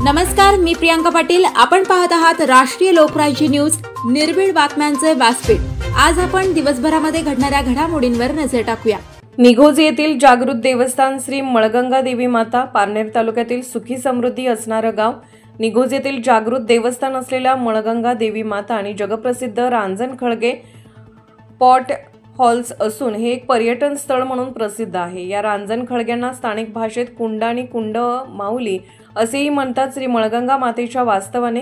नमस्कार, मी प्रियांका पाटील। आपण पाहत आहात राष्ट्रीय लोकराज्य न्यूज, निर्भीड बातम्यांचे व्यासपीठ। आज आपण दिवसभरामध्ये घडणाऱ्या घडामोडींवर नजर टाकूया। निघोज येथील जागृत देवस्थान श्री मळगंगा देवी माता, पारनेर तालुक्यातील सुखी समृद्धी असणारं गाव। निघोज येथील जागृत देवस्थान असलेल्या मळगंगा देवी माता आणि जगप्रसिद्ध रांजण खळगे पॉट हॉल्स असून हे एक पर्यटन स्थळ म्हणून प्रसिद्ध आहे। या रांजण खळग्यांना स्थानिक भाषेत कुंड आणि कुंड माऊली असेही म्हणतात। श्री मळगंगा मातेच्या वास्तवाने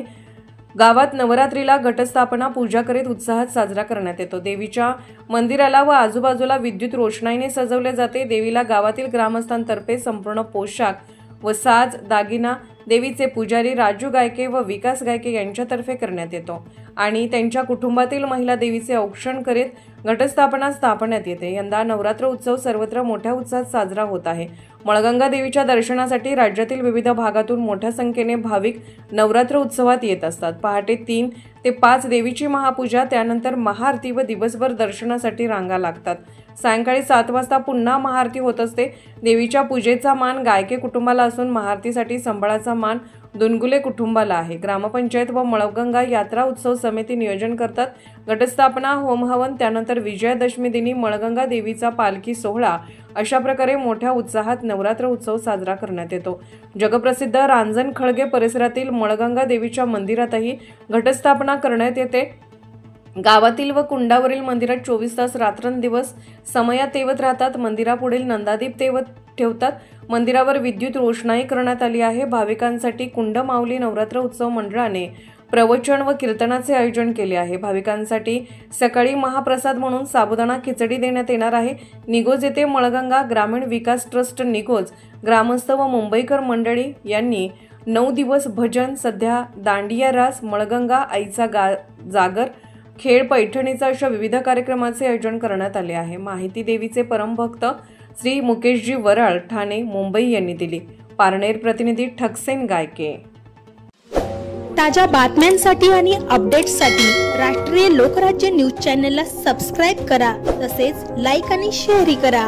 गावात नवरात्रीला घटस्थापना पूजा करीत उत्साहात साजरा करण्यात येतो। देवीच्या मंदिराला व आजूबाजूला विद्युत रोषणाईने सजवले जाते। देवीला गावातील ग्रामस्थांतर्फे संपूर्ण पोशाख व साज दागिना देवीचे पुजारी राजू गायके व विकास गायके यांच्यातर्फे करण्यात येतो आणि त्यांच्या कुटुंबातील महिला देवीचे औक्षण करीत घटस्थापना स्थापण्यात येते। यंदा नवरात्र उत्सव सर्वत्र मोठ्या उत्साहात साजरा होत आहे। मळगंगा देवीच्या दर्शनासाठी राज्यातील विविध भागातून मोठ्या संख्येने भाविक नवरात्र उत्सवात येत असतात। पहाटे 3 ते 5 देवीची महापूजा, त्यानंतर महाआरती व दिवसभर दर्शनासाठी रांगा लागतात। सायंकाळी 7 वाजता पुन्हा महाआरती होत असते। देवीच्या पूजेचा मान गायके कुटुंबाला असून महाआरतीसाठी संबळाचा मान दुनगुले कुटुंबाला आहे। ग्रामपंचायत व मळगंगा यात्रा उत्सव समिती नियोजन करतात। घटस्थापना, होमहवन, त्यानंतर विजयादशमी दिनी मळगंगा देवीचा पालखी सोहळा अशा प्रकारे मोठ्या उत्साहात नवरात्र उत्सव साजरा करण्यात येतो। जगप्रसिद्ध रांजण खळगे परिसरातील मळगंगा देवीच्या मंदिरातही घटस्थापना करण्यात येते। गावातील व कुंडावरील मंदिरात 24 तास रात्रंदिवस समया तेवत राहतात। मंदिरापुढील नंदादीप तेवत ठेवतात। मंदिरावर विद्युत रोषणाई करण्यात आली आहे। भाविकांसाठी कुंड माऊली नवरात्र उत्सव मंडळाने प्रवचन व कीर्तनाचे आयोजन केले आहे। भाविकांसाठी सकाळी महाप्रसाद म्हणून साबुदाणा खिचडी देण्यात येणार आहे। निघोज येथे मळगंगा ग्रामीण विकास ट्रस्ट निघोज ग्रामस्थ व मुंबईकर मंडळी यांनी 9 दिवस भजन, सध्या दांडिया रास, मळगंगा आईचा जागर, खेळ, पैठणीचा अशा विविध कार्यक्रमाचे आयोजन करण्यात आले आहे। माहिती देवीचे परमभक्त श्री मुकेशजी वराळ, ठाणे, मुंबई यांनी दिली। पारनेर प्रतिनिधी ठकसेन गायके। ताज्या बातम्यांसाठी आणि अपडेट्ससाठी राष्ट्रीय लोकराज्य न्यूज चॅनलला सबस्क्राइब करा, तसेच लाईक आणि शेअर करा।